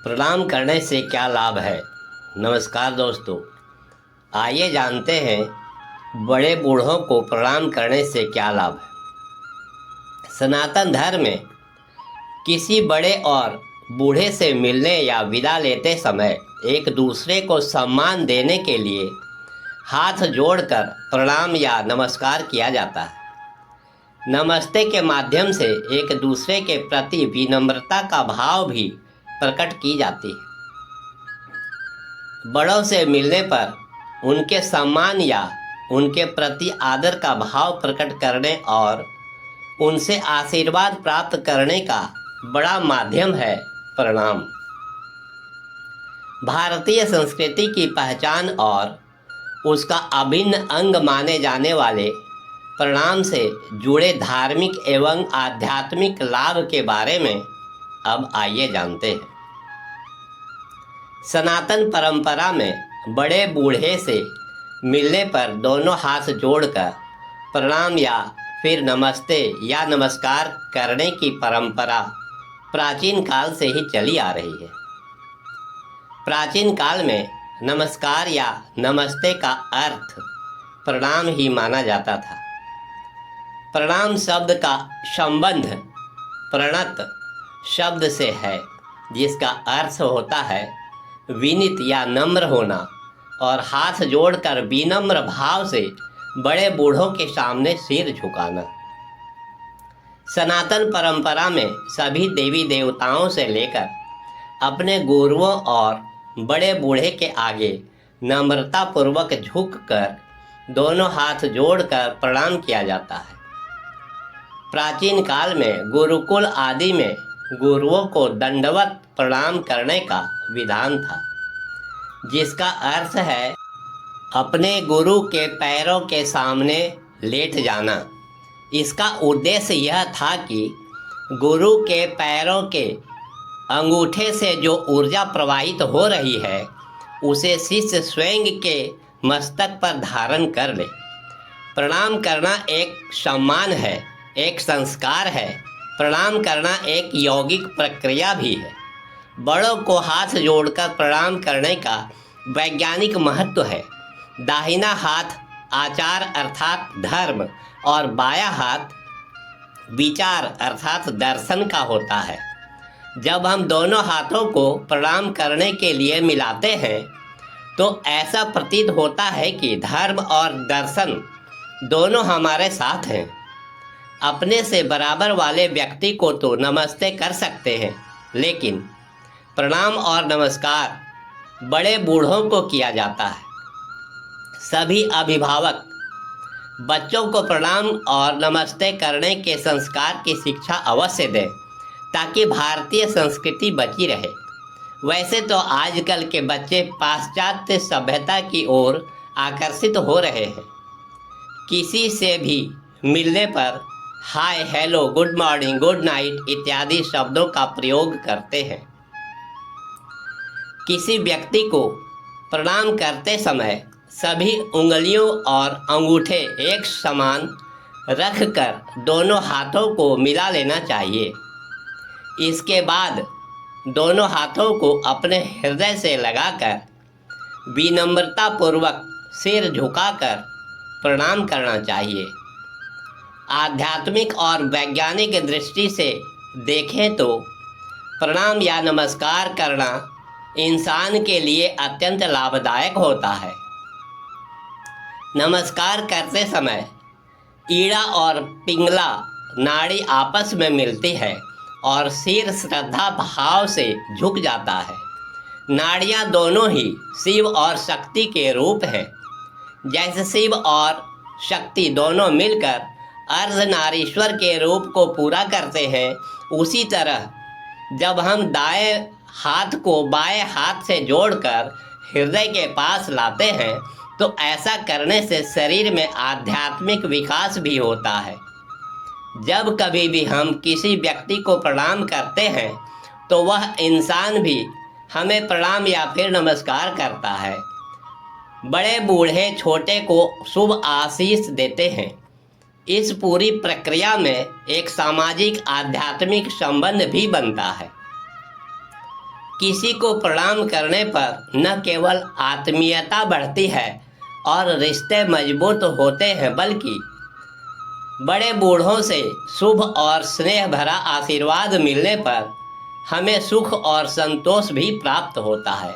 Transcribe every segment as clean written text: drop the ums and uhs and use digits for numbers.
प्रणाम करने से क्या लाभ है। नमस्कार दोस्तों, आइए जानते हैं बड़े बूढ़ों को प्रणाम करने से क्या लाभ है। सनातन धर्म में किसी बड़े और बूढ़े से मिलने या विदा लेते समय एक दूसरे को सम्मान देने के लिए हाथ जोड़कर प्रणाम या नमस्कार किया जाता है। नमस्ते के माध्यम से एक दूसरे के प्रति विनम्रता का भाव भी प्रकट की जाती है। बड़ों से मिलने पर उनके सम्मान या उनके प्रति आदर का भाव प्रकट करने और उनसे आशीर्वाद प्राप्त करने का बड़ा माध्यम है प्रणाम। भारतीय संस्कृति की पहचान और उसका अभिन्न अंग माने जाने वाले प्रणाम से जुड़े धार्मिक एवं आध्यात्मिक लाभ के बारे में अब आइए जानते हैं। सनातन परंपरा में बड़े बूढ़े से मिलने पर दोनों हाथ जोड़कर प्रणाम या फिर नमस्ते या नमस्कार करने की परंपरा प्राचीन काल से ही चली आ रही है। प्राचीन काल में नमस्कार या नमस्ते का अर्थ प्रणाम ही माना जाता था। प्रणाम शब्द का संबंध प्रणत शब्द से है, जिसका अर्थ होता है विनीत या नम्र होना और हाथ जोड़कर विनम्र भाव से बड़े बूढ़ों के सामने सिर झुकाना। सनातन परंपरा में सभी देवी देवताओं से लेकर अपने गुरुओं और बड़े बूढ़े के आगे नम्रतापूर्वक झुककर दोनों हाथ जोड़कर प्रणाम किया जाता है। प्राचीन काल में गुरुकुल आदि में गुरुओं को दंडवत प्रणाम करने का विधान था, जिसका अर्थ है अपने गुरु के पैरों के सामने लेट जाना। इसका उद्देश्य यह था कि गुरु के पैरों के अंगूठे से जो ऊर्जा प्रवाहित हो रही है उसे शिष्य स्वयं के मस्तक पर धारण कर ले। प्रणाम करना एक सम्मान है, एक संस्कार है। प्रणाम करना एक यौगिक प्रक्रिया भी है। बड़ों को हाथ जोड़कर प्रणाम करने का वैज्ञानिक महत्व है। दाहिना हाथ आचार अर्थात धर्म और बायां हाथ विचार अर्थात दर्शन का होता है। जब हम दोनों हाथों को प्रणाम करने के लिए मिलाते हैं तो ऐसा प्रतीत होता है कि धर्म और दर्शन दोनों हमारे साथ हैं। अपने से बराबर वाले व्यक्ति को तो नमस्ते कर सकते हैं, लेकिन प्रणाम और नमस्कार बड़े बूढ़ों को किया जाता है। सभी अभिभावक बच्चों को प्रणाम और नमस्ते करने के संस्कार की शिक्षा अवश्य दें, ताकि भारतीय संस्कृति बची रहे। वैसे तो आजकल के बच्चे पाश्चात्य सभ्यता की ओर आकर्षित हो रहे हैं। किसी से भी मिलने पर hi, hello, good morning, good night इत्यादि शब्दों का प्रयोग करते हैं। किसी व्यक्ति को प्रणाम करते समय सभी उंगलियों और अंगूठे एक समान रखकर दोनों हाथों को मिला लेना चाहिए। इसके बाद दोनों हाथों को अपने हृदय से लगाकर विनम्रतापूर्वक सिर झुकाकर प्रणाम करना चाहिए। आध्यात्मिक और वैज्ञानिक दृष्टि से देखें तो प्रणाम या नमस्कार करना इंसान के लिए अत्यंत लाभदायक होता है। नमस्कार करते समय ईड़ा और पिंगला नाड़ी आपस में मिलती है और सिर श्रद्धा भाव से झुक जाता है। नाड़ियाँ दोनों ही शिव और शक्ति के रूप हैं। जैसे शिव और शक्ति दोनों मिलकर अर्धनारीश्वर के रूप को पूरा करते हैं, उसी तरह जब हम दाएं हाथ को बाएं हाथ से जोड़कर हृदय के पास लाते हैं तो ऐसा करने से शरीर में आध्यात्मिक विकास भी होता है। जब कभी भी हम किसी व्यक्ति को प्रणाम करते हैं तो वह इंसान भी हमें प्रणाम या फिर नमस्कार करता है। बड़े बूढ़े छोटे को शुभ आशीष देते हैं। इस पूरी प्रक्रिया में एक सामाजिक आध्यात्मिक संबंध भी बनता है। किसी को प्रणाम करने पर न केवल आत्मीयता बढ़ती है और रिश्ते मजबूत होते हैं, बल्कि बड़े बूढ़ों से शुभ और स्नेह भरा आशीर्वाद मिलने पर हमें सुख और संतोष भी प्राप्त होता है।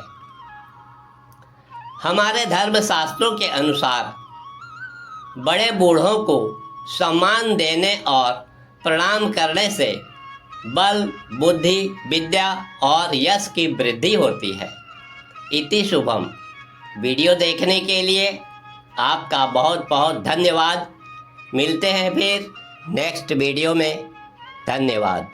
हमारे धर्म शास्त्रों के अनुसार बड़े बूढ़ों को सम्मान देने और प्रणाम करने से बल, बुद्धि, विद्या और यश की वृद्धि होती है। इति शुभम। वीडियो देखने के लिए आपका बहुत बहुत धन्यवाद। मिलते हैं फिर नेक्स्ट वीडियो में। धन्यवाद।